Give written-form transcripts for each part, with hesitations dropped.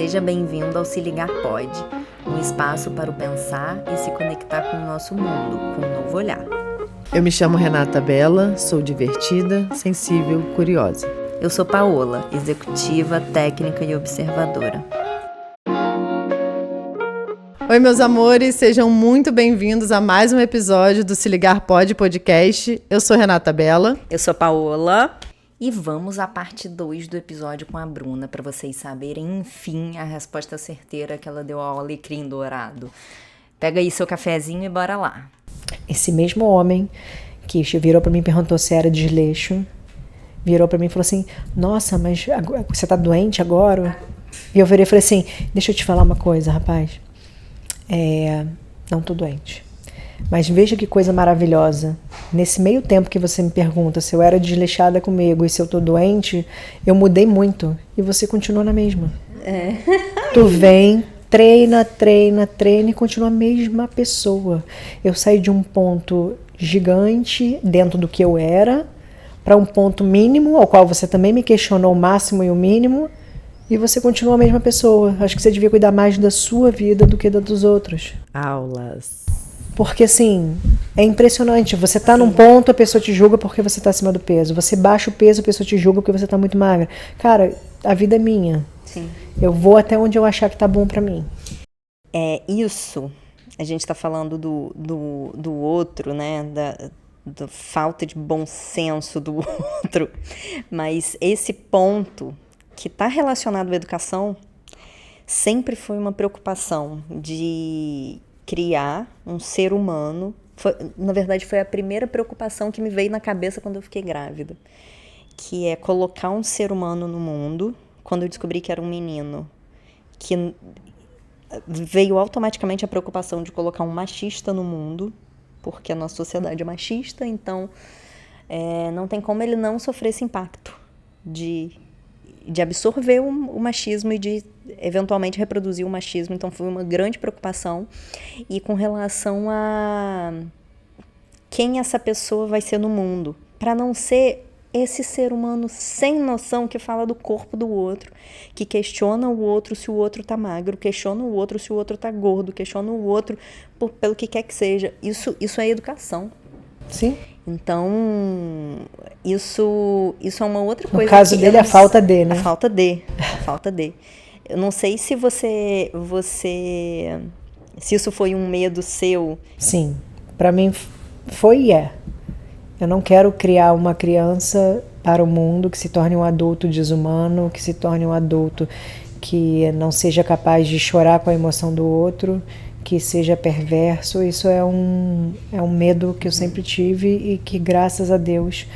Seja bem-vindo ao Se Ligar Pode, um espaço para o pensar e se conectar com o nosso mundo, com um novo olhar. Eu me chamo Renata Bela, sou divertida, sensível, curiosa. Eu sou Paola, executiva, técnica e observadora. Oi, meus amores, sejam muito bem-vindos a mais um episódio do Se Ligar Pode podcast. Eu sou Renata Bela. Eu sou Paola. E vamos à parte 2 do episódio com a Bruna, para vocês saberem, enfim, a resposta certeira que ela deu ao alecrim dourado. Pega aí seu cafezinho e bora lá. Esse mesmo homem que virou pra mim e perguntou se era desleixo, virou pra mim e falou assim, nossa, mas você tá doente agora? E eu virei e falei assim, deixa eu te falar uma coisa, rapaz. Não tô doente. Mas veja que coisa maravilhosa. Nesse meio tempo que você me pergunta se eu era desleixada comigo e se eu tô doente, eu mudei muito. E você continua na mesma. Tu vem, treina e continua a mesma pessoa. Eu saí de um ponto gigante dentro do que eu era para um ponto mínimo, ao qual você também me questionou o máximo e o mínimo, e você continua a mesma pessoa. Acho que você devia cuidar mais da sua vida do que da dos outros. Aulas. Porque assim, é impressionante. Você tá num ponto, a pessoa te julga porque você tá acima do peso. Você baixa o peso, a pessoa te julga porque você tá muito magra. Cara, a vida é minha. Sim. Eu vou até onde eu achar que tá bom pra mim. Isso, a gente tá falando do outro, né, da falta de bom senso do outro, mas esse ponto que tá relacionado à educação sempre foi uma preocupação de criar um ser humano. Na verdade, foi a primeira preocupação que me veio na cabeça quando eu fiquei grávida, que é colocar um ser humano no mundo. Quando eu descobri que era um menino, que veio automaticamente a preocupação de colocar um machista no mundo, porque a nossa sociedade é machista, então não tem como ele não sofrer esse impacto de absorver o machismo e de eventualmente reproduzir o machismo. Então foi uma grande preocupação. E com relação a quem essa pessoa vai ser no mundo, para não ser esse ser humano sem noção que fala do corpo do outro, que questiona o outro se o outro tá magro, questiona o outro se o outro tá gordo, questiona o outro pelo que quer que seja. Isso é educação. Sim. Então, isso é uma outra coisa. No caso dele, a falta de, né? A falta de. Eu não sei se se isso foi um medo seu. Sim. Pra mim foi e é. Eu não quero criar uma criança para o mundo que se torne um adulto desumano, que se torne um adulto que não seja capaz de chorar com a emoção do outro, que seja perverso. Isso é um medo que eu sempre tive e que, graças a Deus,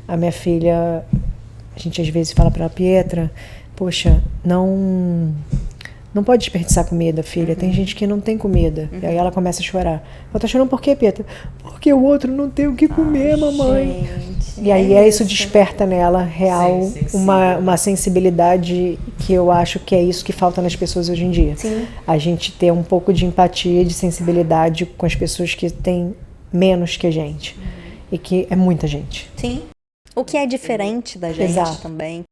a minha filha, a gente às vezes fala para ela, Pietra, poxa, não pode desperdiçar comida, filha. Tem gente que não tem comida. E aí ela começa a chorar. Ela tá chorando por quê, Pietra? Porque o outro não tem o que comer, mamãe. Gente, e aí isso desperta nela, real, uma sensibilidade que eu acho que é isso que falta nas pessoas hoje em dia. Sim. A gente ter um pouco de empatia, de sensibilidade com as pessoas que têm menos que a gente. E que é muita gente. Sim. O que é diferente da gente. Exato. Também.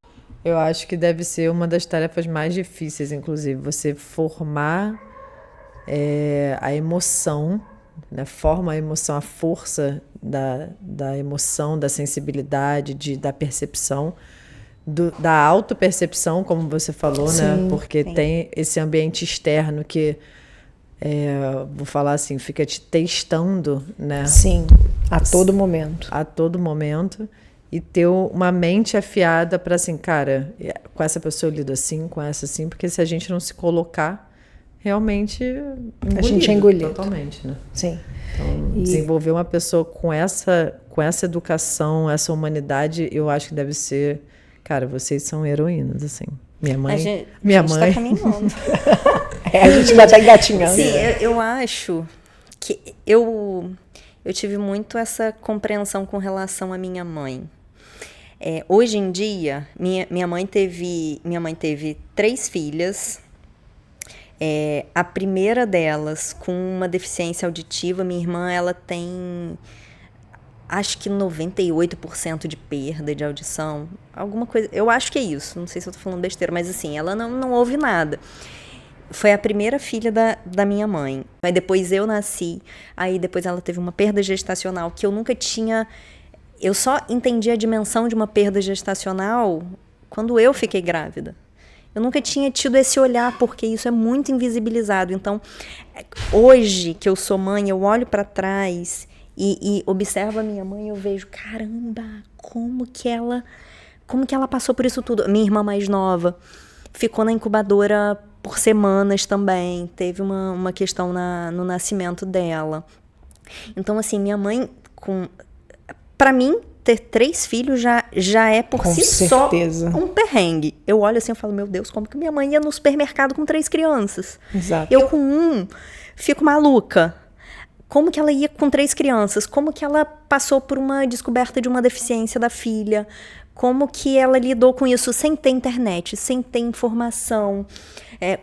Eu acho que deve ser uma das tarefas mais difíceis, inclusive, você formar a emoção, né? Forma a emoção, a força da emoção, da sensibilidade, da percepção, da autopercepção, como você falou, Sim, né? Porque sim. tem esse ambiente externo que, vou falar assim, fica te testando, né? Sim, a todo momento. A todo momento. E ter uma mente afiada para assim, cara, com essa pessoa eu lido assim, com essa assim, porque se a gente não se colocar, realmente a gente é engolido. Totalmente, né? Sim. Então, desenvolver uma pessoa com essa educação, essa humanidade, eu acho que deve ser, cara, vocês são heroínas, assim. Minha mãe. A gente tá caminhando. A gente já tá engatinhando. Sim, eu acho que eu tive muito essa compreensão com relação à minha mãe. Hoje em dia, minha mãe teve 3 filhas. A primeira delas com uma deficiência auditiva. Minha irmã, ela tem acho que 98% de perda de audição, alguma coisa, eu acho que é isso, não sei se eu tô falando besteira, mas assim, ela não ouve nada. Foi a primeira filha da minha mãe, aí depois eu nasci, aí depois ela teve uma perda gestacional que eu nunca tinha, eu só entendi a dimensão de uma perda gestacional quando eu fiquei grávida. Eu nunca tinha tido esse olhar, porque isso é muito invisibilizado. Então, hoje que eu sou mãe, eu olho para trás e observo a minha mãe e eu vejo, caramba, como que ela passou por isso tudo. Minha irmã mais nova ficou na incubadora por semanas também. Teve uma questão no nascimento dela. Então, assim, minha mãe, para mim, ter 3 filhos já é por si certeza. Só um perrengue. Eu olho assim e falo, meu Deus, como que minha mãe ia no supermercado com 3 crianças? Exato. Eu com fico maluca. Como que ela ia com 3 crianças? Como que ela passou por uma descoberta de uma deficiência da filha? Como que ela lidou com isso sem ter internet, sem ter informação,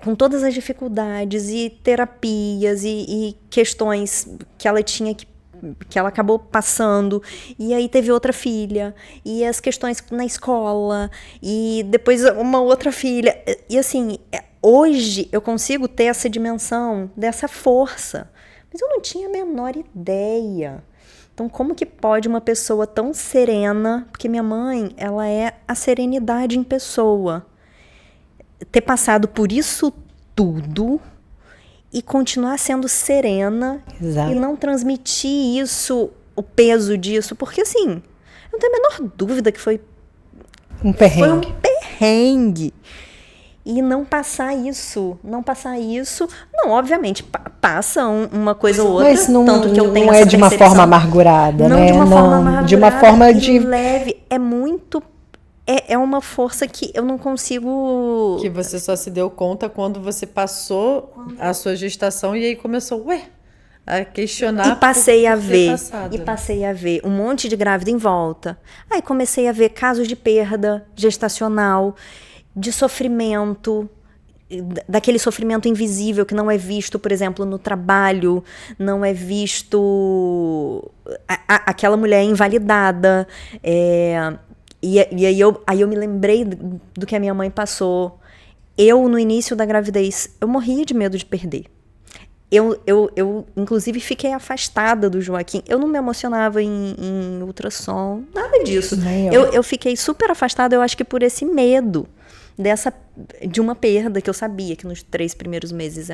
com todas as dificuldades e terapias e questões que ela tinha que ela acabou passando, e aí teve outra filha, e as questões na escola, e depois uma outra filha, e assim, hoje eu consigo ter essa dimensão dessa força, mas eu não tinha a menor ideia. Então, como que pode uma pessoa tão serena, porque minha mãe, ela é a serenidade em pessoa, ter passado por isso tudo e continuar sendo serena. Exato. E não transmitir isso, o peso disso, porque assim, eu não tenho a menor dúvida que foi um perrengue. Foi um perrengue. E não passar isso, não, obviamente, passa uma coisa ou outra, mas não, tanto que eu tenho não essa é de uma percepção. forma amargurada, não né? De uma forma amargurada, de uma forma de leve, é muito... É uma força que eu não consigo... Que você só se deu conta quando você passou a sua gestação e aí começou, a questionar. E passei a ver, passado, passei a ver um monte de grávida em volta. Aí comecei a ver casos de perda gestacional, de sofrimento, daquele sofrimento invisível que não é visto, por exemplo, no trabalho, não é visto aquela mulher invalidada, E aí eu me lembrei do que a minha mãe passou. Eu, no início da gravidez, eu morria de medo de perder. Eu inclusive, fiquei afastada do Joaquim. Eu não me emocionava em ultrassom, nada disso. Eu fiquei super afastada, eu acho que por esse medo de uma perda, que eu sabia que nos 3 primeiros meses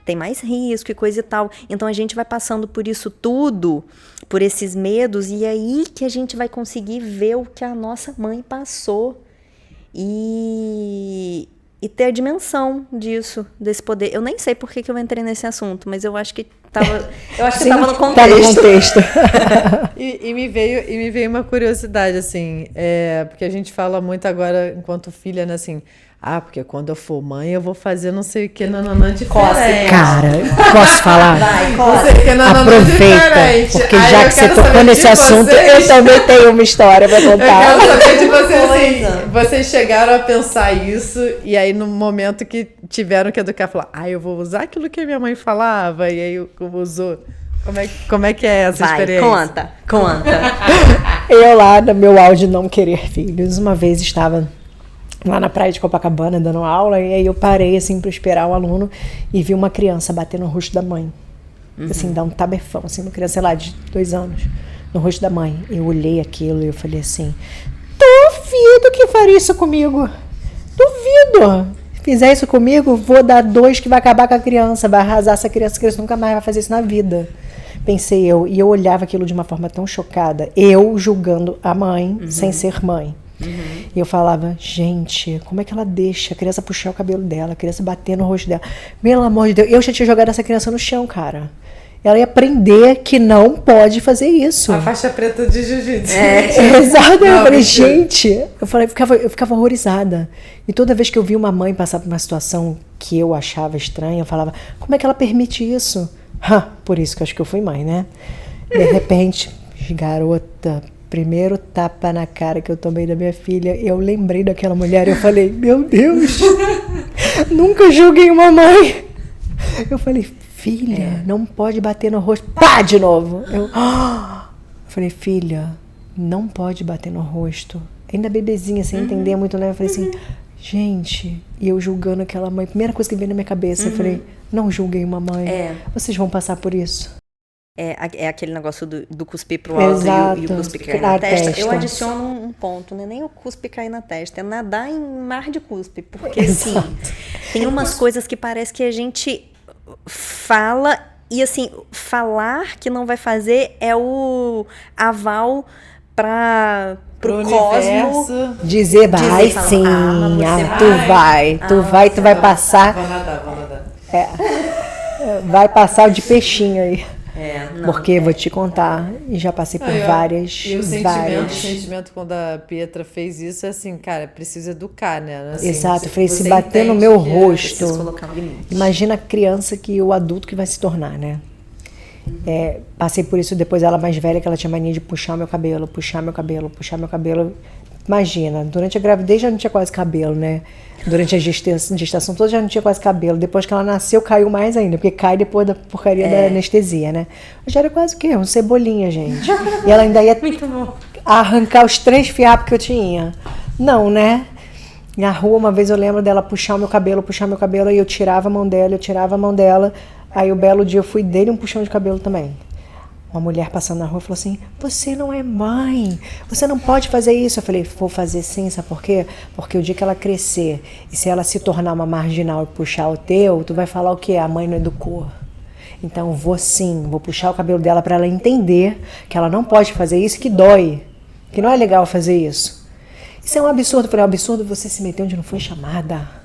tem mais risco e coisa e tal. Então, a gente vai passando por isso tudo, por esses medos, e aí que a gente vai conseguir ver o que a nossa mãe passou e ter a dimensão disso, desse poder. Eu nem sei por que eu entrei nesse assunto, mas eu acho que estava no contexto. Tá no contexto. e me veio uma curiosidade, assim, porque a gente fala muito agora, enquanto filha, né, assim... porque quando eu for mãe, eu vou fazer não sei o que, diferente. Cara, posso falar? Vai, aproveita, porque já que você tocou nesse assunto, eu também tenho uma história pra contar. Eu quero saber de vocês, assim, vocês chegaram a pensar isso, e aí no momento que tiveram que educar, falar, eu vou usar aquilo que a minha mãe falava, e aí usou. Como é que é essa experiência? Conta. Eu lá, no meu auge de não querer filhos, uma vez estava lá na praia de Copacabana, dando aula, e aí eu parei, assim, para esperar o aluno e vi uma criança bater no rosto da mãe. Assim, dar um tabefão, assim, uma criança, sei lá, de 2 anos, no rosto da mãe. Eu olhei aquilo e eu falei assim, duvido que faria isso comigo. Duvido. Se fizer isso comigo, vou dar 2 que vai acabar com a criança, vai arrasar essa criança nunca mais vai fazer isso na vida. Pensei eu, e eu olhava aquilo de uma forma tão chocada, eu julgando a mãe sem ser mãe. E eu falava, gente, como é que ela deixa a criança puxar o cabelo dela, a criança bater no rosto dela? Pelo amor de Deus, eu já tinha jogado essa criança no chão, cara. Ela ia aprender que não pode fazer isso. A faixa preta de jiu-jitsu. Exato. Eu falei, gente, eu ficava horrorizada. E toda vez que eu via uma mãe passar por uma situação que eu achava estranha, eu falava, como é que ela permite isso? Por isso que eu acho que eu fui mãe, né? De repente, garota, primeiro tapa na cara que eu tomei da minha filha, eu lembrei daquela mulher e eu falei, meu Deus, nunca julguei uma mãe. Eu falei, filha, não pode bater no rosto. Pá, de novo. Eu falei, filha, não pode bater no rosto. Ainda bebezinha, sem entender muito, né? Eu falei assim, gente, e eu julgando aquela mãe. Primeira coisa que veio na minha cabeça, eu falei, não julguem uma mãe. Vocês vão passar por isso. É aquele negócio do cuspir pro alto e o cuspe cair na testa. Eu adiciono um ponto, né? Nem o cuspe cair na testa, é nadar em mar de cuspe. Porque, assim, tem umas coisas que parece que a gente fala e, assim, falar que não vai fazer é o aval pro cosmo. Dizer, vai sim, tu vai passar. Vou nadar. Vai passar de peixinho aí. Não, porque vou te contar, e já passei por várias. E o sentimento quando a Pietra fez isso é assim, cara, precisa educar, né? Assim, exato, eu falei, se bater no meu rosto, limite. Imagina a criança que o adulto que vai se tornar, né? Passei por isso depois, ela mais velha, que ela tinha mania de puxar meu cabelo. Imagina, durante a gravidez já não tinha quase cabelo, né? Durante a gestação toda já não tinha quase cabelo. Depois que ela nasceu, caiu mais ainda, porque cai depois da porcaria da anestesia, né? Já era quase o quê? Um cebolinha, gente. E ela ainda ia arrancar os 3 fiapos que eu tinha. Não, né? Na rua, uma vez eu lembro dela puxar o meu cabelo, aí eu tirava a mão dela, aí o belo dia eu fui dele um puxão de cabelo também. Uma mulher passando na rua falou assim, você não é mãe, você não pode fazer isso. Eu falei, vou fazer sim, sabe por quê? Porque o dia que ela crescer e se ela se tornar uma marginal e puxar o teu, tu vai falar o quê? A mãe não educou. Então vou puxar o cabelo dela para ela entender que ela não pode fazer isso, que dói, que não é legal fazer isso. Isso é um absurdo. Eu falei, é um absurdo você se meter onde não foi chamada.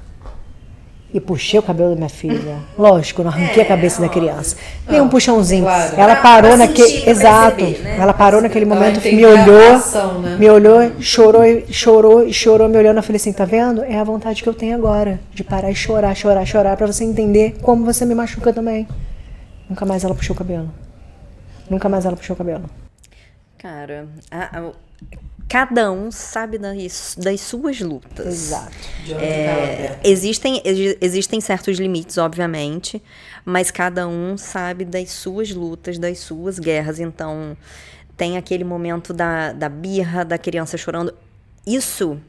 E puxei o cabelo da minha filha. Lógico, não arranquei a cabeça da criança. Nem um puxãozinho. Claro. Ela parou naquele. Exato. Perceber, né? Ela parou naquele momento, me olhou, chorou, me olhando. Eu falei assim, tá vendo? É a vontade que eu tenho agora. De parar e chorar, pra você entender como você me machuca também. Nunca mais ela puxou o cabelo. Cara, cada um sabe das suas lutas. Exato. Existem certos limites, obviamente, mas cada um sabe das suas lutas, das suas guerras. Então, tem aquele momento da birra, da criança chorando. Isso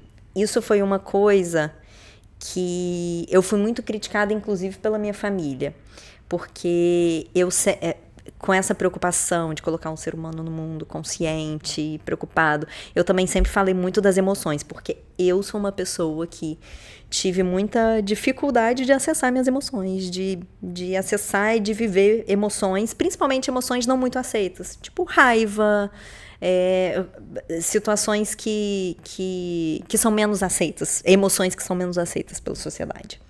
foi uma coisa que eu fui muito criticada, inclusive, pela minha família. Porque com essa preocupação de colocar um ser humano no mundo consciente, preocupado, eu também sempre falei muito das emoções, porque eu sou uma pessoa que tive muita dificuldade de acessar minhas emoções, de acessar e de viver emoções, principalmente emoções não muito aceitas, tipo raiva, situações que são menos aceitas, emoções que são menos aceitas pela sociedade.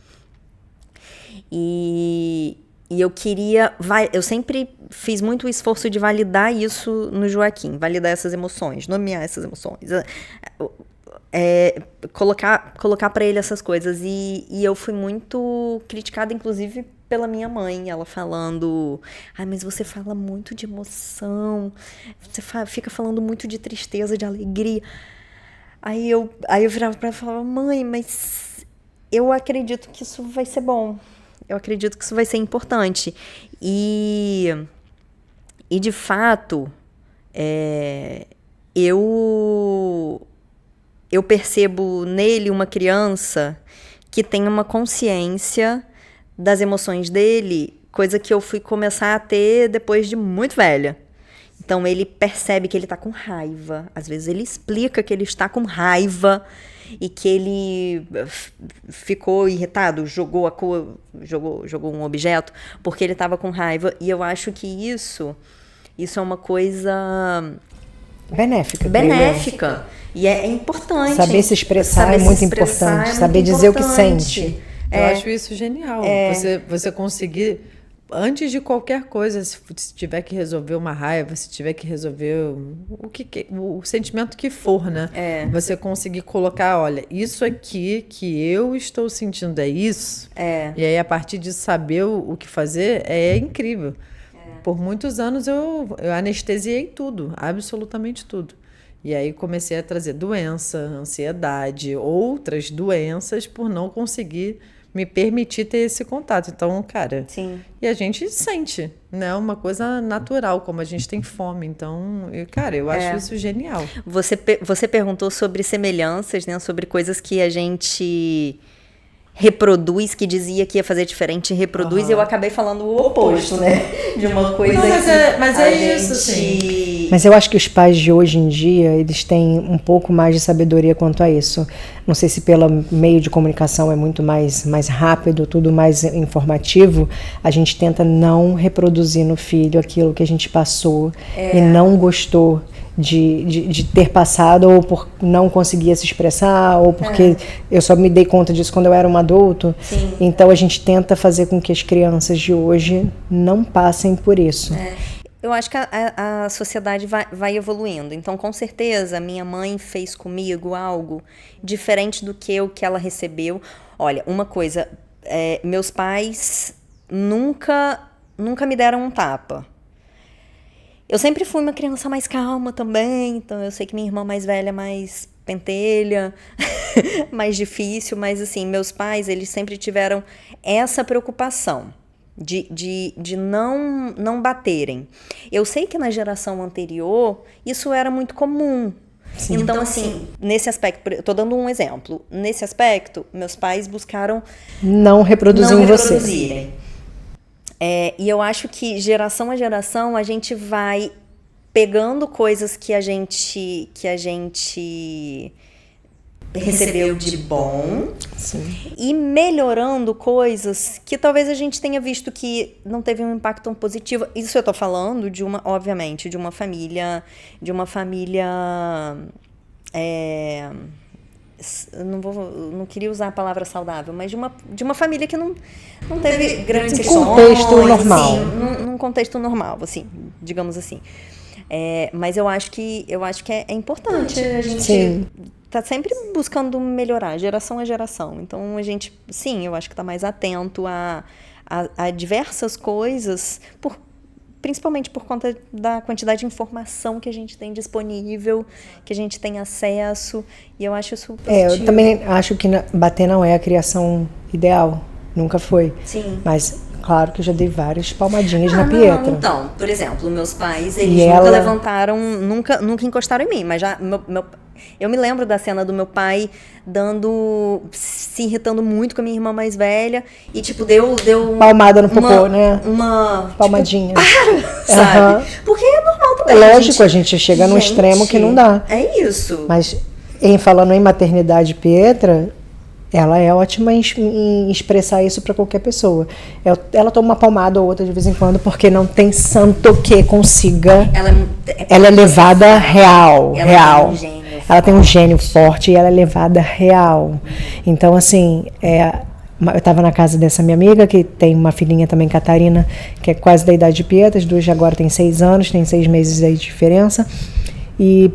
E eu sempre fiz muito esforço de validar isso no Joaquim, validar essas emoções, nomear essas emoções, colocar para ele essas coisas. E eu fui muito criticada, inclusive, pela minha mãe, ela falando, mas você fala muito de emoção, você fica falando muito de tristeza, de alegria. Aí eu virava para ela e falava, mãe, mas eu acredito que isso vai ser bom. Eu acredito que isso vai ser importante. E de fato, eu percebo nele uma criança que tem uma consciência das emoções dele, coisa que eu fui começar a ter depois de muito velha. Então, ele percebe que ele está com raiva. Às vezes, ele explica que ele está com raiva e que ele ficou irritado, jogou um objeto porque ele estava com raiva. E eu acho que isso é uma coisa benéfica. E é importante. Saber se expressar é muito importante. Saber dizer o que sente. Eu acho isso genial. Você conseguir, antes de qualquer coisa, se tiver que resolver uma raiva, se tiver que resolver o sentimento que for, né? Você conseguir colocar, olha, isso aqui que eu estou sentindo é isso. E aí, a partir de saber o que fazer, é incrível. Por muitos anos eu anestesiei tudo, absolutamente tudo. E aí comecei a trazer doença, ansiedade, outras doenças por não conseguir me permitir ter esse contato. Então, cara, Sim. e a gente sente, né? Uma coisa natural, como a gente tem fome. Então, cara, eu acho isso genial. Você perguntou sobre semelhanças, né? Sobre coisas que a gente reproduz, que dizia que ia fazer diferente, reproduz, e eu acabei falando o oposto, né? De uma coisa mas é isso, sim. Mas eu acho que os pais de hoje em dia, eles têm um pouco mais de sabedoria quanto a isso. Não sei se pelo meio de comunicação é muito mais rápido, tudo mais informativo, a gente tenta não reproduzir no filho aquilo que a gente passou e não gostou de ter passado, ou por não conseguir se expressar, ou porque eu só me dei conta disso quando eu era um adulto. Sim. Então a gente tenta fazer com que as crianças de hoje não passem por isso. Eu acho que a sociedade vai evoluindo. Então, com certeza, minha mãe fez comigo algo diferente do que o que ela recebeu. Olha, uma coisa, meus pais nunca me deram um tapa. Eu sempre fui uma criança mais calma também, então eu sei que minha irmã mais velha é mais pentelha, mais difícil, mas assim, meus pais, eles sempre tiveram essa preocupação de não baterem. Eu sei que na geração anterior isso era muito comum. Sim. Então, assim, nesse aspecto, eu tô dando um exemplo, nesse aspecto, meus pais buscaram não reproduzir em você. E eu acho que geração a geração a gente vai pegando coisas que a gente recebeu de bom. Sim. E melhorando coisas que talvez a gente tenha visto que não teve um impacto tão positivo. Isso eu tô falando obviamente, de uma família não queria usar a palavra saudável, mas de uma família que não teve grandes questões. Um contexto normal. Assim, num contexto normal, assim, digamos assim. Mas eu acho que é importante a gente tá sempre buscando melhorar, geração a geração. Então a gente, sim, eu acho que tá mais atento a diversas coisas, principalmente por conta da quantidade de informação que a gente tem disponível, que a gente tem acesso, e eu acho isso positivo. Eu também acho que bater não é a criação ideal, nunca foi. Sim. Mas, claro que eu já dei várias palmadinhas na Pietra. Então, por exemplo, meus pais, eles nunca levantaram, nunca encostaram em mim, mas já eu me lembro da cena do meu pai se irritando muito com a minha irmã mais velha e, tipo, deu palmada no popô, né? Uma palmadinha. Tipo, sabe? Porque é normal também. Lógico, a gente chega num extremo que não dá. É isso. Mas, falando em maternidade, Pietra, ela é ótima em expressar isso para qualquer pessoa. Ela toma uma palmada ou outra de vez em quando, porque não tem santo que consiga. Ela é levada real. Ela tem um gênio forte e ela é levada real. Então, assim, eu estava na casa dessa minha amiga, que tem uma filhinha também, Catarina, que é quase da idade de Pietra. As duas agora têm 6 anos, tem 6 meses aí de diferença. E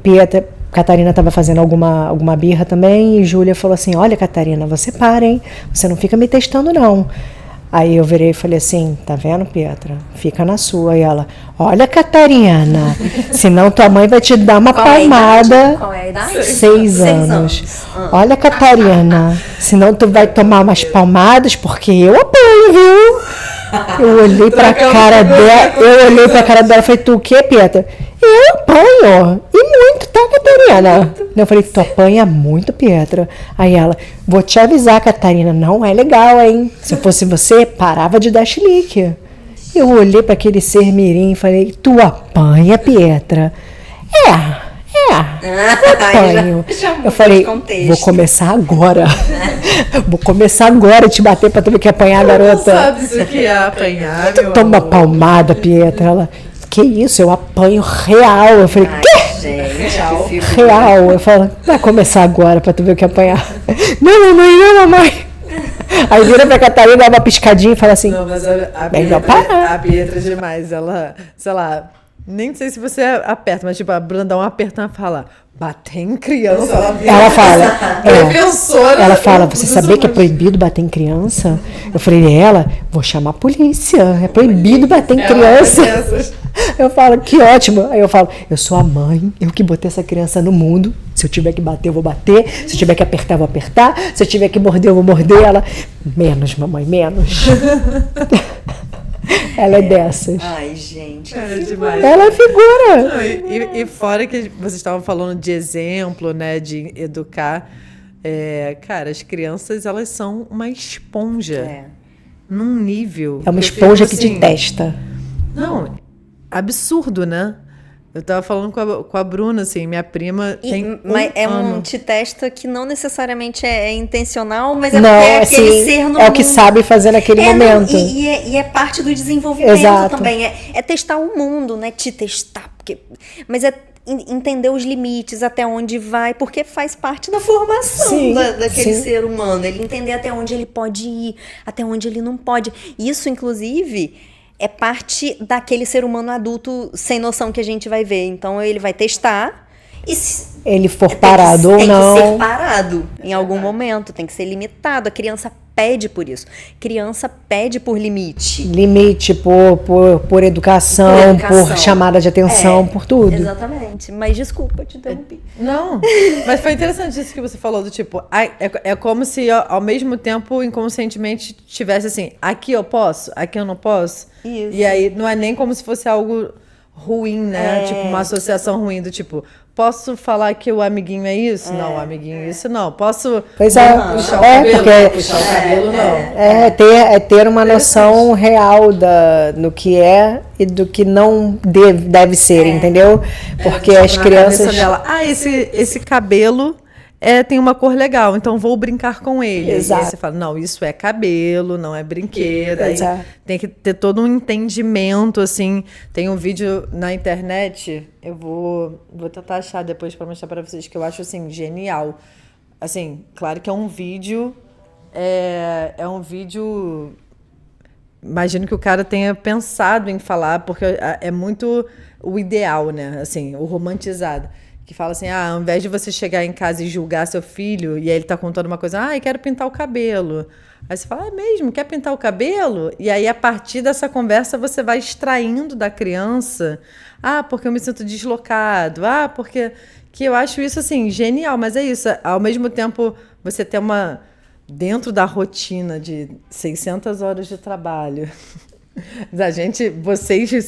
Catarina estava fazendo alguma birra também, e Júlia falou assim: olha, Catarina, você para, hein? Você não fica me testando, não. Aí eu virei e falei assim: tá vendo, Pietra? Fica na sua. E ela: olha, Catarina, senão tua mãe vai te dar uma palmada. Qual é a idade? 6 anos. Olha, Catarina, senão tu vai tomar umas palmadas, porque eu apoio, viu? Eu olhei pra cara dela e falei: tu o quê, Pietra? Eu apanho. E muito, tá, Catarina? Eu falei: tu apanha muito, Pietra. Aí ela: vou te avisar, Catarina, não é legal, hein? Se eu fosse você, parava de dar chilique. Eu olhei para aquele ser mirim e falei: tu apanha, Pietra? Eu apanho. Eu falei: vou começar agora. Vou começar agora a te bater pra tu ver que apanhar, garota. Não sabe o que é apanhar, tu toma palmada, Pietra. Ela: que isso? Eu apanho real. Eu falei: quê? Real. Eu falo: vai começar agora pra tu ver o que é apanhar. Não, mamãe. Aí vira pra Catarina, dá uma piscadinha e fala assim: não, mas a Pietra é demais. Ela, sei lá, nem sei se você aperta, mas tipo, a Bruna dá um aperto e fala: bater em criança. Ela fala: defensora. Ela fala: você sabia que é proibido bater em criança? Eu falei: vou chamar a polícia. É proibido bater em criança. Eu falo, que ótimo. Aí eu falo, eu sou a mãe, eu que botei essa criança no mundo. Se eu tiver que bater, eu vou bater. Se eu tiver que apertar, eu vou apertar. Se eu tiver que morder, eu vou morder. Ela, menos, mamãe, menos. Ela é dessas. Ai, gente. É demais. Ela é figura. Não, e fora que vocês estavam falando de exemplo, né, de educar, cara, as crianças, elas são uma esponja. Num nível... É uma eu esponja fico que assim, te testa. Não, absurdo, né? Eu tava falando com a Bruna, assim, minha prima tem Mas é ano. um te testa que não necessariamente é intencional, mas é Não, porque é aquele assim, ser no é o que mundo. sabe fazer naquele momento. Não, e é parte do desenvolvimento Exato. também. É testar o mundo, né? Te testar. Mas é entender os limites, até onde vai, porque faz parte da formação Sim, daquele sim. ser humano. Ele entender até onde ele pode ir, até onde ele não pode. Isso, inclusive, é parte daquele ser humano adulto sem noção que a gente vai ver. Então, ele vai testar e se Ele for parado ou tem não. que ser parado em algum momento, tem que ser limitado. A criança pede por isso. Criança pede por limite. Limite por educação, por chamada de atenção, por tudo. Exatamente. Mas desculpa, te interrompi. Não, mas foi interessante isso que você falou, do tipo, é como se ao mesmo tempo, inconscientemente, tivesse assim, aqui eu posso, aqui eu não posso. Isso. E aí não é nem como se fosse algo ruim, né? Tipo, uma associação ruim do tipo, posso falar que o amiguinho é isso? Não, o amiguinho isso não. Posso Pois é, puxar o cabelo? porque Puxar o cabelo não. é ter uma noção real do que é e do que não deve ser, entendeu? Porque as Na crianças... cabeça dela, esse cabelo tem uma cor legal, então vou brincar com ele. Exato. E aí você fala, não, isso é cabelo, não é brinquedo. Aí Exato. tem que ter todo um entendimento, assim. Tem um vídeo na internet, eu vou tentar achar depois para mostrar para vocês, que eu acho, assim, genial. Assim, claro que é um vídeo... É um vídeo... Imagino que o cara tenha pensado em falar, porque é muito o ideal, né? Assim, o romantizado. Que fala assim, ao invés de você chegar em casa e julgar seu filho, e aí ele tá contando uma coisa, eu quero pintar o cabelo. Aí você fala, mesmo? Quer pintar o cabelo? E aí, a partir dessa conversa, você vai extraindo da criança, porque eu me sinto deslocado, porque... Que eu acho isso, assim, genial, mas é isso. Ao mesmo tempo, você ter dentro da rotina de 600 horas de trabalho... Vocês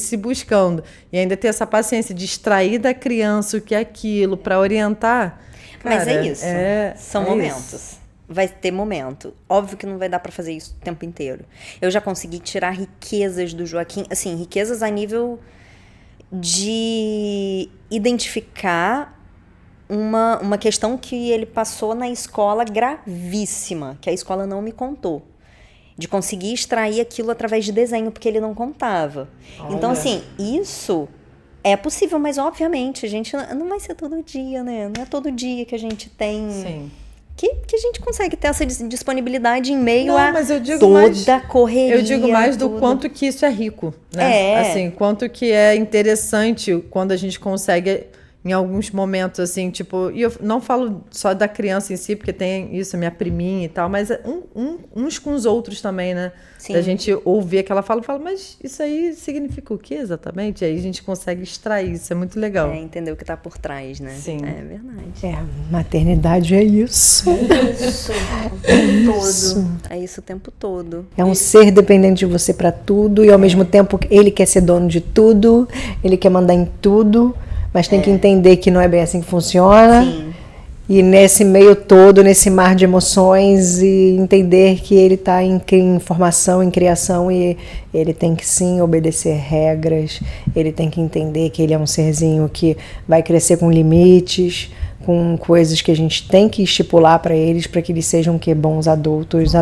se buscando e ainda ter essa paciência de extrair da criança o que é aquilo para orientar. Mas cara, é isso. São momentos. Isso. Vai ter momento. Óbvio que não vai dar para fazer isso o tempo inteiro. Eu já consegui tirar riquezas do Joaquim, assim, riquezas a nível de identificar uma questão que ele passou na escola gravíssima, que a escola não me contou. De conseguir extrair aquilo através de desenho, porque ele não contava. Olha. Então, assim, isso é possível, mas obviamente, a gente não vai ser todo dia, né? Não é todo dia que a gente tem... Sim. Que a gente consegue ter essa disponibilidade em meio mas eu digo toda a correria. Eu digo mais do quanto que isso é rico, né? Assim, quanto que é interessante quando a gente consegue... Em alguns momentos, assim, tipo... E eu não falo só da criança em si, porque tem isso, minha priminha e tal, mas uns com os outros também, né? Sim. Da gente ouvir aquela fala, mas isso aí significa o quê exatamente? Aí a gente consegue extrair, isso é muito legal. Entender o que tá por trás, né? Sim. É verdade. Maternidade é isso. Isso o tempo todo. É isso o tempo todo. É um ser dependente de você para tudo e ao mesmo tempo ele quer ser dono de tudo, ele quer mandar em tudo. Mas tem que entender que não é bem assim que funciona. Sim. E nesse meio todo, nesse mar de emoções, e entender que ele está em formação, em criação, e ele tem que sim obedecer regras, ele tem que entender que ele é um serzinho que vai crescer com limites, com coisas que a gente tem que estipular para eles sejam bons adultos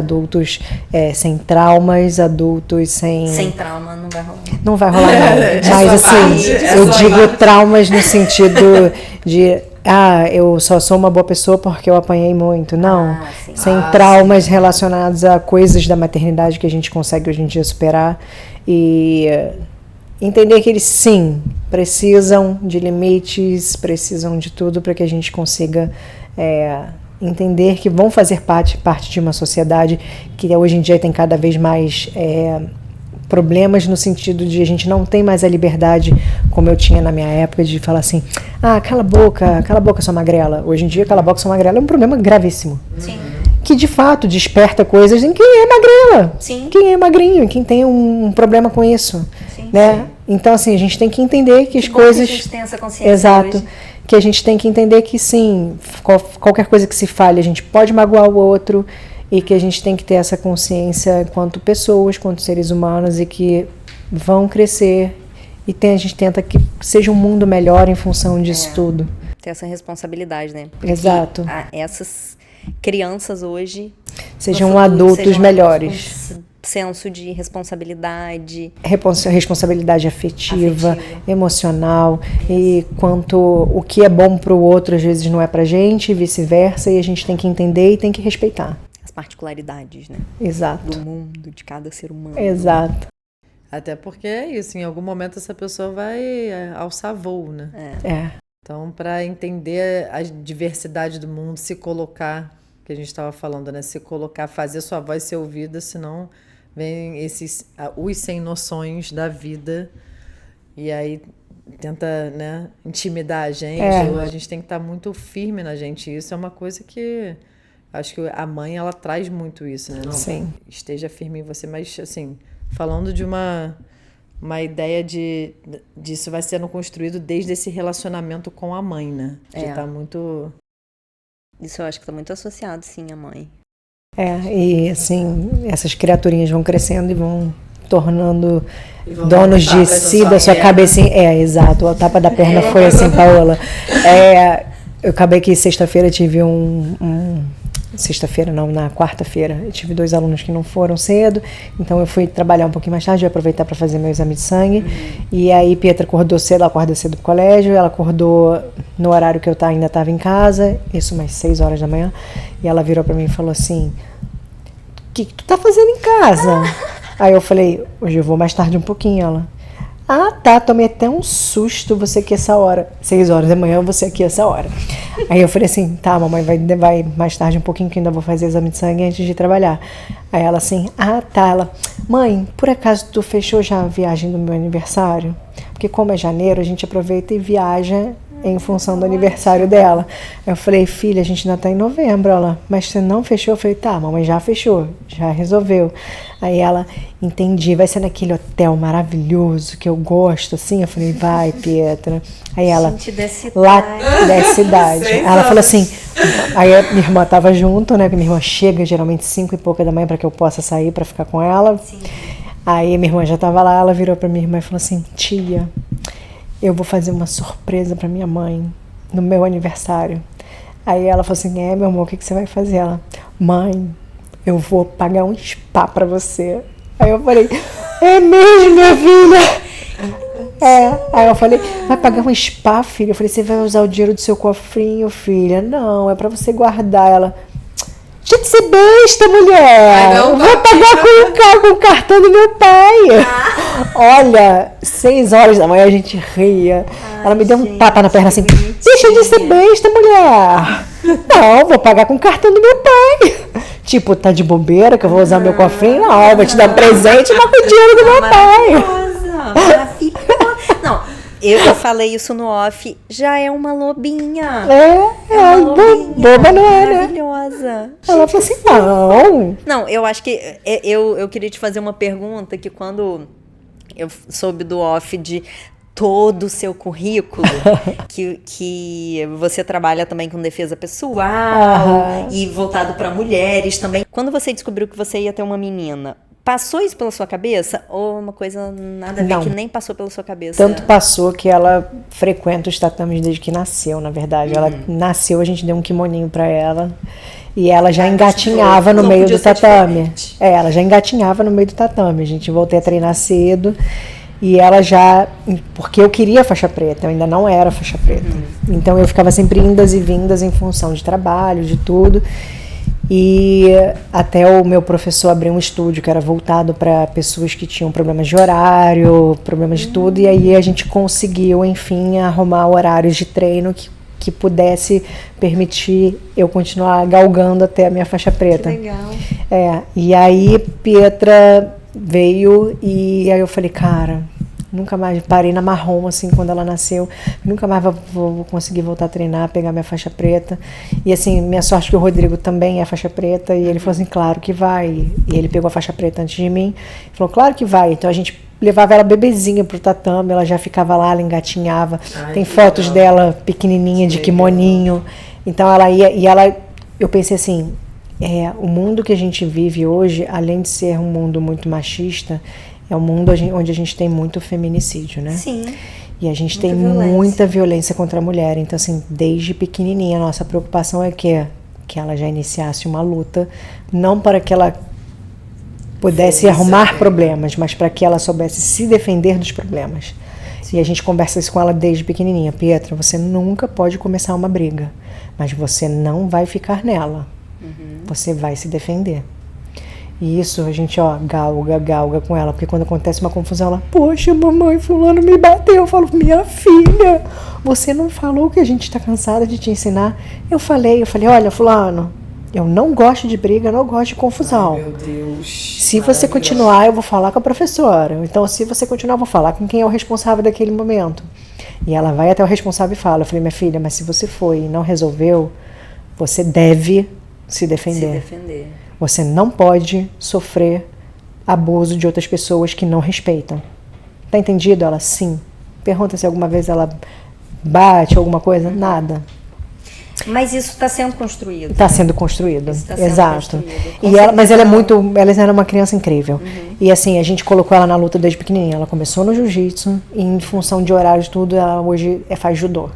sem traumas, adultos sem... Sem trauma não vai rolar. Não vai rolar não, mas assim, eu digo traumas no sentido de... eu só sou uma boa pessoa porque eu apanhei muito. Não, sem traumas relacionados a coisas da maternidade que a gente consegue hoje em dia superar. E entender que eles, sim, precisam de limites, precisam de tudo para que a gente consiga entender que vão fazer parte de uma sociedade que hoje em dia tem cada vez mais problemas no sentido de a gente não tem mais a liberdade como eu tinha na minha época de falar assim, cala a boca sua magrela. Hoje em dia, cala a boca sua magrela é um problema gravíssimo. Sim. Que de fato desperta coisas em quem é magrela, Sim. quem é magrinho, quem tem um problema com isso. Sim, né? sim. Então, assim, a gente tem que entender que as bom coisas. que a gente tem essa consciência Exato. hoje. Que a gente tem que entender que sim, qualquer coisa que se fale, a gente pode magoar o outro e que a gente tem que ter essa consciência enquanto pessoas, enquanto seres humanos e que vão crescer e a gente tenta que seja um mundo melhor em função disso tudo. Ter essa responsabilidade, né? Porque Exato. essas crianças hoje Sejam no futuro, adultos sejam melhores. com senso de responsabilidade. Responsabilidade afetiva, emocional, e quanto o que é bom para o outro às vezes não é pra gente e vice-versa, e a gente tem que entender e tem que respeitar. As particularidades, né? Exato. Do mundo, de cada ser humano. Exato. Até porque é isso, em algum momento essa pessoa vai alçar voo, né? É. Então, para entender a diversidade do mundo, se colocar, que a gente estava falando, né? Se colocar, fazer sua voz ser ouvida, senão vem os sem noções da vida e aí tenta, né, intimidar a gente. A gente tem que estar muito firme na gente. Isso é uma coisa que acho que a mãe, ela traz muito isso, né? Não, sim. Esteja firme em você, mas assim, falando de uma ideia disso vai sendo construído desde esse relacionamento com a mãe, né? De estar muito... Isso eu acho que está muito associado, sim, à mãe. E assim, essas criaturinhas vão crescendo e vão tornando donos de si, da sua cabecinha. Exato, a tapa da perna foi assim, Paola. Eu acabei que sexta-feira tive sexta-feira não, na quarta-feira, eu tive 2 alunos que não foram cedo, então eu fui trabalhar um pouquinho mais tarde, eu ia aproveitar para fazer meu exame de sangue, e aí Pietra acordou cedo, ela acorda cedo pro colégio, ela acordou no horário que eu ainda estava em casa, isso umas 6 horas da manhã, e ela virou para mim e falou assim, o que tu tá fazendo em casa? Aí eu falei, hoje eu vou mais tarde um pouquinho, ela... tá, tomei até um susto, você aqui essa hora. 6 horas da manhã, você aqui essa hora. Aí eu falei assim, tá, mamãe vai mais tarde um pouquinho que ainda vou fazer exame de sangue antes de trabalhar. Aí ela assim, tá, ela, mãe, por acaso tu fechou já a viagem do meu aniversário? Porque como é janeiro, a gente aproveita e viaja em função do aniversário dela. Eu falei, filha, a gente ainda tá em novembro. Ela, mas você não fechou? Eu falei, tá, mamãe já fechou, já resolveu. Aí ela, entendi, vai ser naquele hotel maravilhoso que eu gosto, assim? Eu falei, vai, Pietra. Aí ela, gente, lá da cidade. Ela falou assim, aí a minha irmã tava junto, né? Porque minha irmã chega geralmente 5 e pouca da manhã para que eu possa sair para ficar com ela. Sim. Aí minha irmã já tava lá, ela virou para minha irmã e falou assim, tia, eu vou fazer uma surpresa para minha mãe no meu aniversário. Aí ela falou assim, meu amor, o que você vai fazer? Ela, mãe, eu vou pagar um spa pra você. Aí eu falei, é mesmo, minha filha? Aí eu falei, vai pagar um spa, filha? Eu falei, você vai usar o dinheiro do seu cofrinho, filha? Não, é pra você guardar. Ela, deixa de ser besta, mulher. Eu vou pagar com o cartão do meu pai. Olha, 6 horas da manhã a gente ria. Ela me deu um tapa na perna assim, deixa de ser besta, mulher. Não, vou pagar com o cartão do meu pai. Tipo, tá de bobeira que eu vou usar meu cofrinho? Não, vou te dar um presente, mas com o dinheiro do meu pai. Maravilhosa. Não, eu falei isso no off, já é uma lobinha. Boba não é, né? Maravilhosa. Ela falou assim, não. Não, eu acho que eu queria te fazer uma pergunta que quando eu soube do off de todo o seu currículo, que você trabalha também com defesa pessoal e voltado para mulheres também. Quando você descobriu que você ia ter uma menina, passou isso pela sua cabeça? Ou uma coisa nada a ver que nem passou pela sua cabeça? Tanto passou que ela frequenta os tatames desde que nasceu, na verdade. Ela nasceu, a gente deu um kimoninho para ela. E ela já engatinhava no meio do tatame. Ela já engatinhava no meio do tatame. A gente voltei a treinar cedo. E ela já... Porque eu queria faixa preta, eu ainda não era faixa preta. Então eu ficava sempre indas e vindas em função de trabalho, de tudo. E até o meu professor abriu um estúdio que era voltado para pessoas que tinham problemas de horário, problemas de tudo. E aí a gente conseguiu, enfim, arrumar horários de treino que pudesse permitir eu continuar galgando até a minha faixa preta. Que legal. E aí Pietra veio e aí eu falei, cara, nunca mais, parei na marrom assim quando ela nasceu, nunca mais vou conseguir voltar a treinar, pegar minha faixa preta. E assim, minha sorte que o Rodrigo também é faixa preta, e ele falou assim, claro que vai. E ele pegou a faixa preta antes de mim, falou, claro que vai. Então a gente levava ela bebezinha pro tatame, ela já ficava lá, ela engatinhava. Tem fotos dela pequenininha de kimoninho. Então ela ia, e ela, eu pensei assim, o mundo que a gente vive hoje, além de ser um mundo muito machista, é um mundo onde a gente tem muito feminicídio, né? Sim. E a gente tem muita violência contra a mulher. Então, assim, desde pequenininha, a nossa preocupação é que ela já iniciasse uma luta, não para que ela pudesse arrumar problemas, mas para que ela soubesse se defender dos problemas. Sim. E a gente conversa isso com ela desde pequenininha. Pietra, você nunca pode começar uma briga, mas você não vai ficar nela. Você vai se defender. E isso a gente, galga com ela, porque quando acontece uma confusão, ela, poxa, mamãe, fulano me bateu. Eu falo, minha filha, você não falou que a gente está cansada de te ensinar? Eu falei, olha, fulano, eu não gosto de briga, eu não gosto de confusão. Ai, meu Deus. Se você continuar, eu vou falar com a professora. Então, se você continuar, eu vou falar com quem é o responsável daquele momento. E ela vai até o responsável e fala, eu falei, minha filha, mas se você foi e não resolveu, você deve se defender. Você não pode sofrer abuso de outras pessoas que não respeitam. Tá entendido? Ela, sim. Pergunta se alguma vez ela bate alguma coisa. Nada. Mas isso está sendo construído. Está sendo construído. Exato. Construído. Mas ela era uma criança incrível. E assim, a gente colocou ela na luta desde pequenininha. Ela começou no jiu-jitsu e em função de horário e tudo, ela hoje faz judô.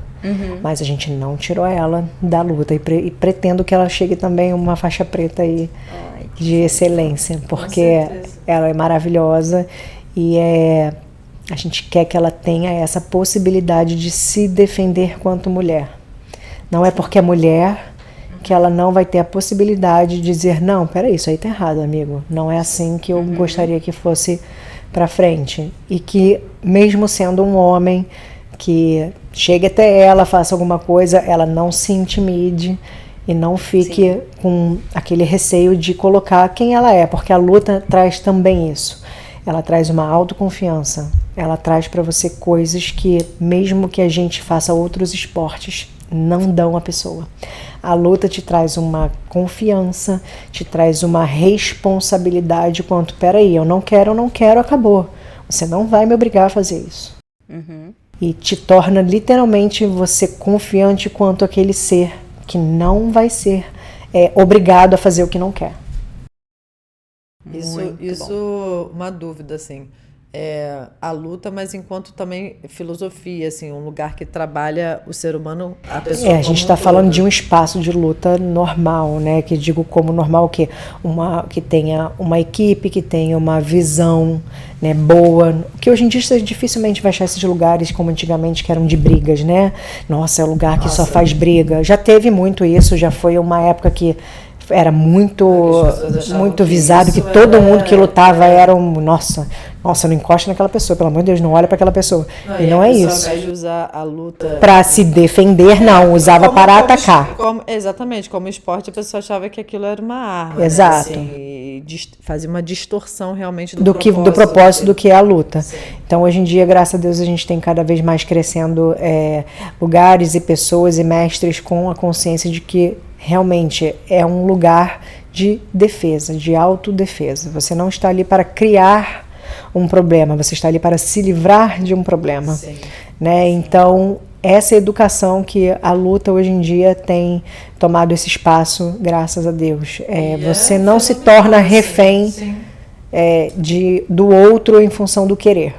Mas a gente não tirou ela da luta e pretendo que ela chegue também uma faixa preta aí de excelência, porque ela é maravilhosa e a gente quer que ela tenha essa possibilidade de se defender quanto mulher. Não é porque é mulher que ela não vai ter a possibilidade de dizer, não, peraí, isso aí tá errado, amigo. Não é assim que eu gostaria que fosse pra frente. E que mesmo sendo um homem que chegue até ela, faça alguma coisa, ela não se intimide e não fique com aquele receio de colocar quem ela é, porque a luta traz também isso. Ela traz uma autoconfiança, ela traz para você coisas que, mesmo que a gente faça outros esportes, não dão à pessoa. A luta te traz uma confiança, te traz uma responsabilidade quanto, peraí, eu não quero, acabou. Você não vai me obrigar a fazer isso. E te torna literalmente você confiante quanto aquele ser que não vai ser obrigado a fazer o que não quer. Isso uma dúvida, assim. A luta, mas enquanto também filosofia, assim, um lugar que trabalha o ser humano, a pessoa. A gente está falando de um espaço de luta normal, né? Que digo como normal o quê? Que tenha uma equipe, que tenha uma visão, né, boa. Que hoje em dia você dificilmente vai achar esses lugares como antigamente, que eram de brigas, né? Nossa, é um lugar que só faz briga. Já teve muito isso, já foi uma época que era muito visado, que todo mundo que lutava era nossa, não encosta naquela pessoa, pelo amor de Deus, não olha para aquela pessoa. E não é isso. Ao invés de usar a luta para se defender, não, usava para atacar. Exatamente, como esporte, a pessoa achava que aquilo era uma arma. Exato. Né? Assim, fazia uma distorção realmente do propósito do que é a luta. Sim. Então, hoje em dia, graças a Deus, a gente tem cada vez mais crescendo lugares e pessoas e mestres com a consciência de que realmente é um lugar de defesa, de autodefesa. Você não está ali para criar um problema, você está ali para se livrar de um problema. Sim. Né? Então, essa educação que a luta hoje em dia tem tomado esse espaço, graças a Deus. Você não se torna refém do outro em função do querer.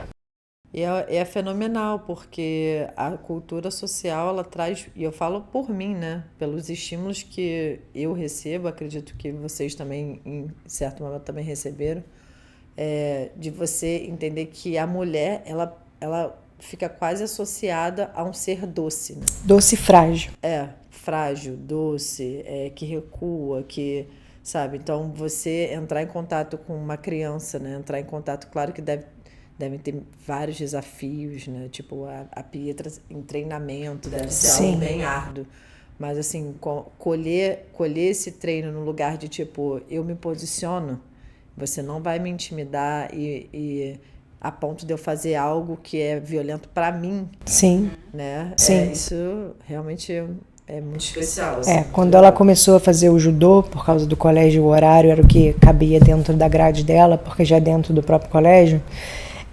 E é fenomenal, porque a cultura social, ela traz, e eu falo por mim, né, pelos estímulos que eu recebo, acredito que vocês também, em certo momento, também receberam, de você entender que a mulher, ela fica quase associada a um ser doce. Né? Doce e frágil. Frágil, doce, que recua, que... Sabe? Então, você entrar em contato com uma criança, né, entrar em contato, claro que devem ter vários desafios, né? Tipo, a Pietra em treinamento deve ser algo bem árduo. Mas, assim, colher esse treino no lugar de, tipo, eu me posiciono Você não vai me intimidar e a ponto de eu fazer algo que é violento para mim, Sim. né? Sim. Isso realmente é muito especial. Assim, quando ela começou a fazer o judô, por causa do colégio, o horário era o que cabia dentro da grade dela, porque já é dentro do próprio colégio,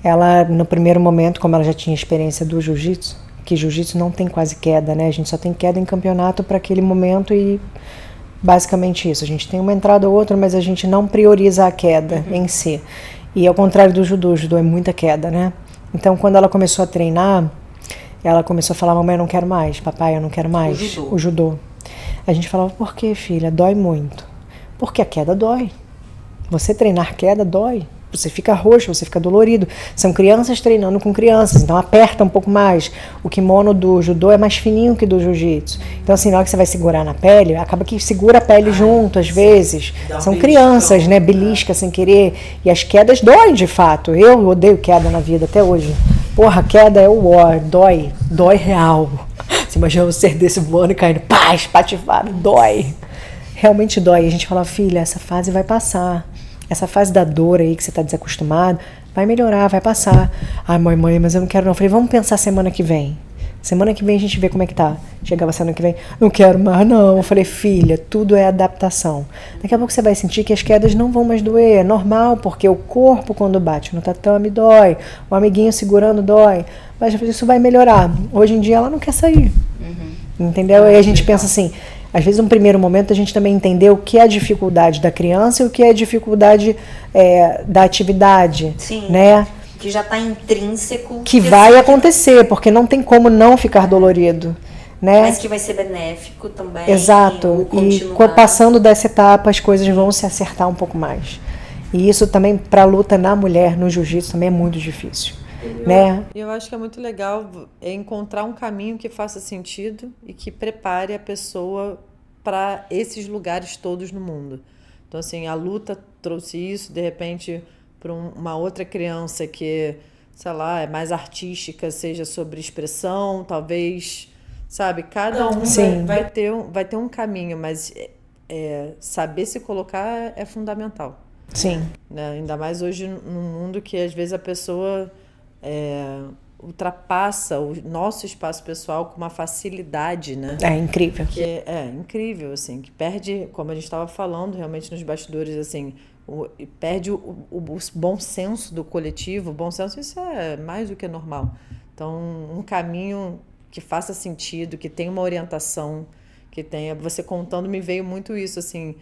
ela, no primeiro momento, como ela já tinha experiência do jiu-jitsu, que jiu-jitsu não tem quase queda, né? A gente só tem queda em campeonato para aquele momento e basicamente isso. A gente tem uma entrada ou outra, mas a gente não prioriza a queda em si. E ao contrário do judô, o judô é muita queda, né? Então, quando ela começou a treinar, ela começou a falar, mamãe, eu não quero mais, papai, eu não quero mais o judô. A gente falava, por que, filha? Dói muito. Porque a queda dói. Você treinar queda dói. Você fica roxo, você fica dolorido. São crianças treinando com crianças, então aperta um pouco mais. O kimono do judô é mais fininho que do jiu-jitsu. Então, assim, na hora que você vai segurar na pele, acaba que segura a pele junto, às vezes. São crianças, né? Belisca sem querer. E as quedas doem, de fato. Eu odeio queda na vida até hoje. Porra, queda é o war, dói. Dói real. Você imagina você desse voando e caindo, pá, espatifado, dói. Realmente dói. E a gente fala, filha, essa fase vai passar. Essa fase da dor aí que você está desacostumado, vai melhorar, vai passar. Ai, mãe, mas eu não quero não. Eu falei, vamos pensar semana que vem. Semana que vem a gente vê como é que tá. Chegava semana que vem, não quero mais não. Eu falei, filha, tudo é adaptação. Daqui a pouco você vai sentir que as quedas não vão mais doer. É normal, porque o corpo quando bate no tatame dói. O amiguinho segurando dói. Mas isso vai melhorar. Hoje em dia ela não quer sair. Entendeu? Aí a gente pensa assim, às vezes, no primeiro momento, a gente também entender o que é a dificuldade da criança e o que é a dificuldade da atividade. Sim, né? Que já está intrínseco. Que vai acontecer, porque não tem como não ficar dolorido. Né? Mas que vai ser benéfico também. Exato. E passando dessa etapa, as coisas vão se acertar um pouco mais. E isso também, para a luta na mulher, no jiu-jitsu, também é muito difícil. Né? Eu acho que é muito legal encontrar um caminho que faça sentido e que prepare a pessoa para esses lugares todos no mundo. Então, assim, a luta trouxe isso, de repente, para uma outra criança que, sei lá, é mais artística, seja sobre expressão, talvez, sabe? Cada um vai ter um caminho, mas saber se colocar é fundamental. Sim. Né? Ainda mais hoje num mundo que, às vezes, a pessoa ultrapassa o nosso espaço pessoal com uma facilidade, né? É incrível. Que é incrível, assim, que perde, como a gente estava falando realmente nos bastidores, assim, perde o bom senso do coletivo. O bom senso, isso é mais do que normal. Então, um caminho que faça sentido, que tenha uma orientação, que tenha... Você contando, me veio muito isso, assim...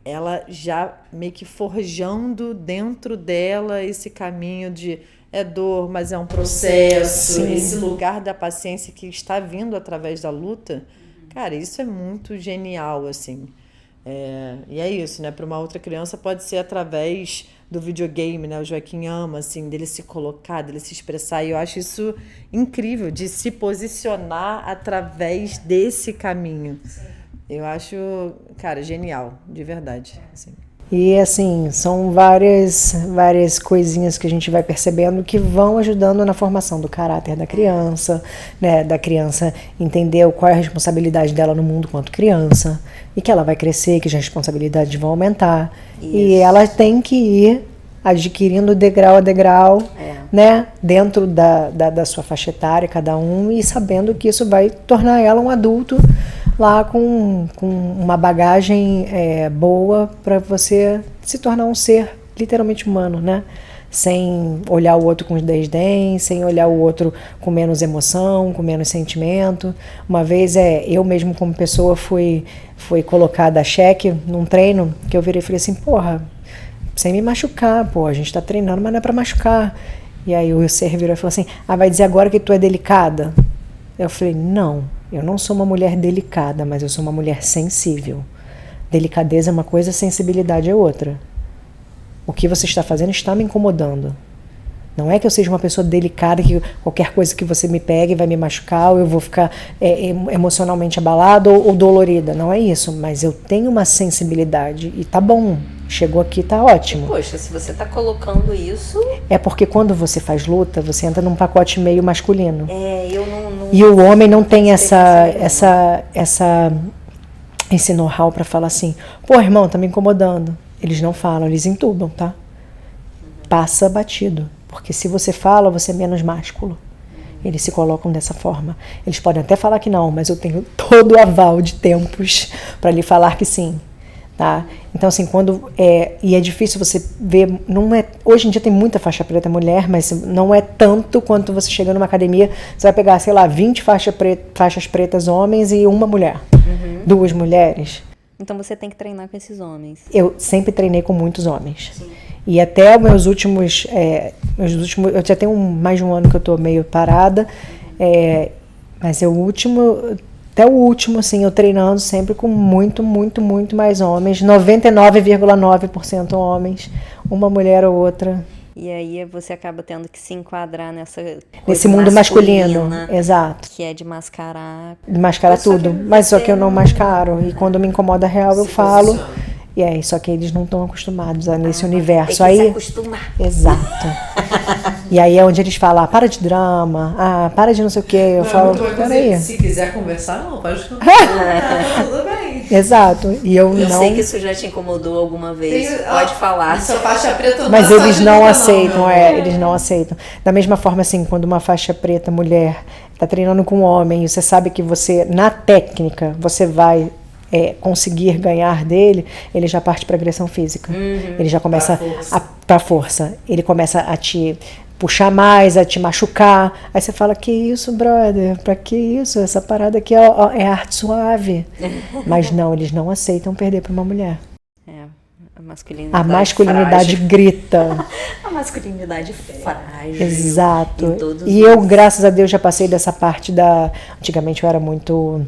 ela já meio que forjando dentro dela esse caminho de dor, mas é um processo. Sim. Esse lugar da paciência que está vindo através da luta, cara, isso é muito genial, assim. E é isso, né? Para uma outra criança pode ser através do videogame, né? O Joaquim ama, assim, dele se colocar, dele se expressar, e eu acho isso incrível, de se posicionar através desse caminho. Sim. Eu acho, cara, genial, de verdade. Assim. E, assim, são várias coisinhas que a gente vai percebendo que vão ajudando na formação do caráter da criança, né? Da criança entender qual é a responsabilidade dela no mundo quanto criança, e que ela vai crescer, que as responsabilidades vão aumentar. Isso. E ela tem que ir adquirindo degrau a degrau, né? Dentro da sua faixa etária, cada um, e sabendo que isso vai tornar ela um adulto lá com uma bagagem boa para você se tornar um ser literalmente humano, né? Sem olhar o outro com desdém, sem olhar o outro com menos emoção, com menos sentimento. Uma vez eu mesmo como pessoa fui colocada a xeque num treino, que eu virei e falei assim, porra, sem me machucar, pô, a gente tá treinando, mas não é pra machucar. E aí o ser virou e falou assim, vai dizer agora que tu é delicada? Eu falei, não, eu não sou uma mulher delicada, mas eu sou uma mulher sensível. Delicadeza é uma coisa, sensibilidade é outra. O que você está fazendo está me incomodando. Não é que eu seja uma pessoa delicada, que qualquer coisa que você me pegue vai me machucar, ou eu vou ficar emocionalmente abalada ou dolorida. Não é isso, mas eu tenho uma sensibilidade e tá bom. Chegou aqui, tá ótimo. Poxa, se você tá colocando isso... É porque quando você faz luta, você entra num pacote meio masculino. Eu não... E o homem não tem esse know-how pra falar assim, pô, irmão, tá me incomodando. Eles não falam, eles entubam, tá? Passa batido. Porque se você fala, você é menos másculo. Eles se colocam dessa forma. Eles podem até falar que não, mas eu tenho todo o aval de tempos para lhe falar que sim. Tá? Então, assim, e é difícil você ver, hoje em dia tem muita faixa preta mulher, mas não é tanto quanto você chega numa academia, você vai pegar, sei lá, 20 faixas pretas homens e uma mulher, 2 mulheres. Então você tem que treinar com esses homens. Eu sempre treinei com muitos homens. Sim. E até meus últimos, eu já tenho mais de um ano que eu tô meio parada, mas até o último, assim, eu treinando sempre com muito, muito, muito mais homens, 99,9% homens, uma mulher ou outra. E aí você acaba tendo que se enquadrar nesse mundo masculino, exato. Que é de mascarar. Mascarar tudo, mas só que eu não mascaro. E quando me incomoda real, eu falo. E só que eles não estão acostumados nesse universo. Tem que se acostumar. Exato. E aí é onde eles falam, para de drama, para de não sei o quê. Eu falo, peraí. Se quiser conversar, não, pode conversar. Tudo bem. Exato. E eu não sei que isso já te incomodou alguma vez. Pode falar. Sua faixa preta mas eles não aceitam, eles não aceitam. Da mesma forma, assim, quando uma faixa preta mulher está treinando com um homem, e você sabe que você, na técnica, você vai conseguir ganhar dele, ele já parte para agressão física. Ele já começa para força. Ele começa a te puxar mais, a te machucar. Aí você fala, que isso, brother? Pra que isso? Essa parada aqui é arte suave. Mas não, eles não aceitam perder para uma mulher. A masculinidade grita. A masculinidade frágil. Exato. E eu, graças a Deus, já passei dessa parte Antigamente eu era muito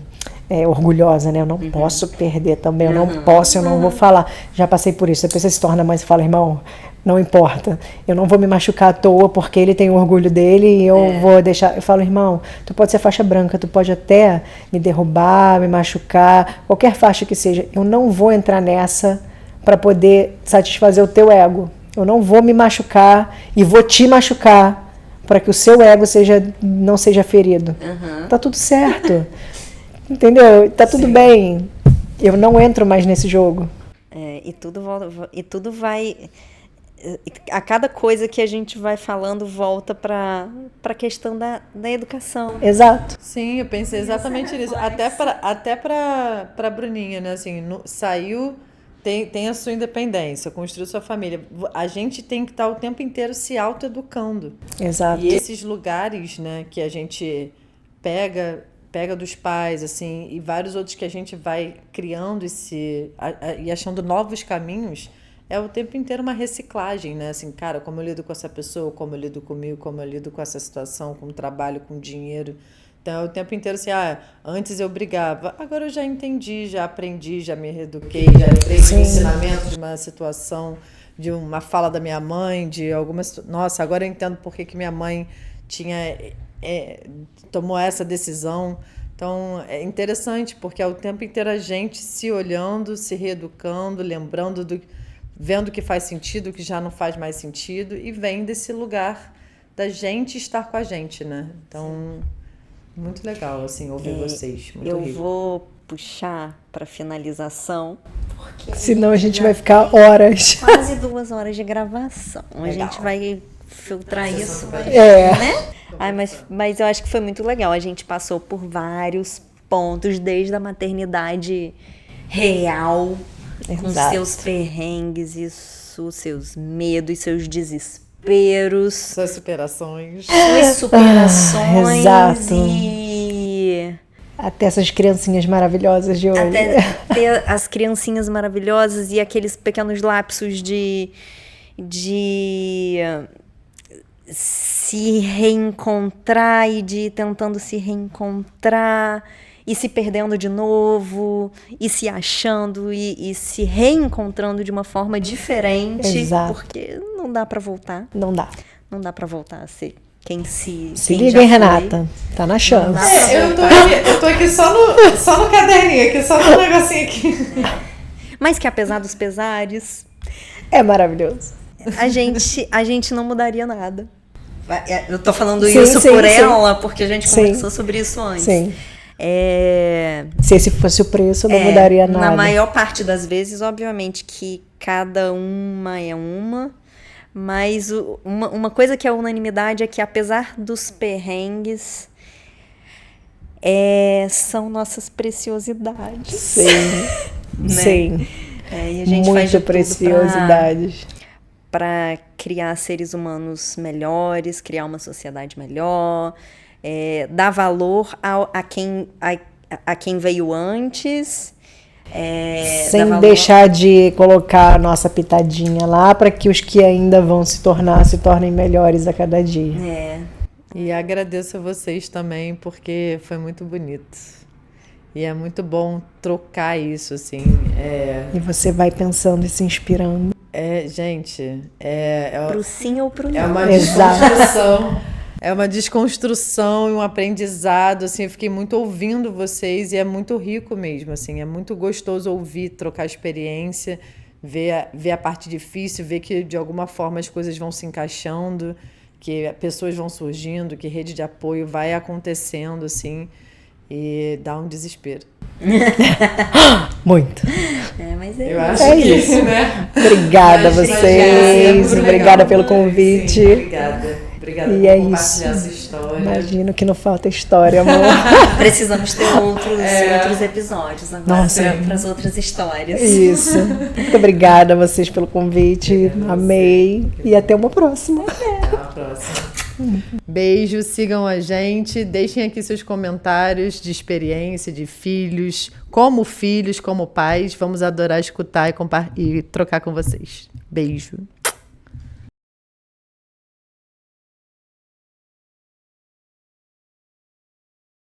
orgulhosa, né? Eu não posso perder também, eu não posso, eu não vou falar. Já passei por isso. Depois você se torna mãe e fala, irmão, não importa. Eu não vou me machucar à toa porque ele tem o orgulho dele e eu vou deixar. Eu falo, irmão, tu pode ser faixa branca, tu pode até me derrubar, me machucar, qualquer faixa que seja. Eu não vou entrar nessa para poder satisfazer o teu ego. Eu não vou me machucar e vou te machucar para que o seu ego não seja ferido. Tá tudo certo. Entendeu? Tá tudo bem. Eu não entro mais nesse jogo. E tudo vai... A cada coisa que a gente vai falando volta para a questão da educação. Exato. Sim, eu pensei exatamente nisso. Até para Bruninha, né? Assim, saiu... Tem a sua independência, construiu sua família. A gente tem que estar o tempo inteiro se autoeducando. Exato. E esses lugares, né, que a gente pega dos pais, assim, e vários outros que a gente vai criando e achando novos caminhos, é o tempo inteiro uma reciclagem, né? Assim, cara, como eu lido com essa pessoa, como eu lido comigo, como eu lido com essa situação, com o trabalho, com o dinheiro. Então, o tempo inteiro assim, antes eu brigava, agora eu já entendi, já aprendi, já me reeduquei, já lembrei de um ensinamento, de uma situação, de uma fala da minha mãe, de alguma... Nossa, agora eu entendo por que minha mãe tomou essa decisão. Então, é interessante, porque é o tempo inteiro a gente se olhando, se reeducando, lembrando, vendo o que faz sentido, o que já não faz mais sentido, e vem desse lugar da gente estar com a gente, né? Então... Muito legal, assim, ouvir vocês. Muito rico. Vou puxar para finalização, porque senão a gente vai ficar horas. Quase 2 horas de gravação. Legal. A gente vai filtrar isso. Né? Mas eu acho que foi muito legal. A gente passou por vários pontos, desde a maternidade real, com seus perrengues, seus medos, seus desesperos. Suas superações. Exato. E... Até essas criancinhas maravilhosas de hoje. Até as criancinhas maravilhosas e aqueles pequenos lapsos de se reencontrar e de ir tentando se reencontrar e se perdendo de novo e se achando e se reencontrando de uma forma diferente. Exato. Porque não dá pra voltar. Não dá pra voltar a ser quem se liga, hein, Renata? Tá na chance. Eu tô aqui só no caderninho, aqui, só no negocinho aqui. Mas que apesar dos pesares... É maravilhoso. A gente não mudaria nada. Eu tô falando isso por ela, porque a gente conversou sobre isso antes. Sim. Se esse fosse o preço, não mudaria nada. Na maior parte das vezes, obviamente, que cada uma é uma, mas uma coisa que é unanimidade é que, apesar dos perrengues, são nossas preciosidades. Sim, né? Sim. E a gente Muito faz de preciosidades. para criar seres humanos melhores, criar uma sociedade melhor, dar valor a quem veio antes. Sem deixar de colocar a nossa pitadinha lá para que os que ainda vão se tornem melhores a cada dia. E agradeço a vocês também, porque foi muito bonito. E é muito bom trocar isso, assim. E você vai pensando e se inspirando. Gente, pro sim ou pro não. É uma desconstrução. É uma desconstrução e um aprendizado, assim, eu fiquei muito ouvindo vocês e é muito rico mesmo, assim, é muito gostoso ouvir, trocar experiência, ver a parte difícil, ver que de alguma forma as coisas vão se encaixando, que pessoas vão surgindo, que rede de apoio vai acontecendo, assim, e dá um desespero. Muito. Mas eu acho que isso, né? Obrigada a vocês, obrigada pelo convite. Sim, obrigada E por compartilhar essa história. Imagino que não falta história, amor. Precisamos ter outros episódios agora para as outras histórias. Isso. Muito obrigada a vocês pelo convite. Amei. E até uma próxima. Até a próxima. Beijo, sigam a gente, deixem aqui seus comentários de experiência, de filhos, como pais. Vamos adorar escutar e trocar com vocês. Beijo.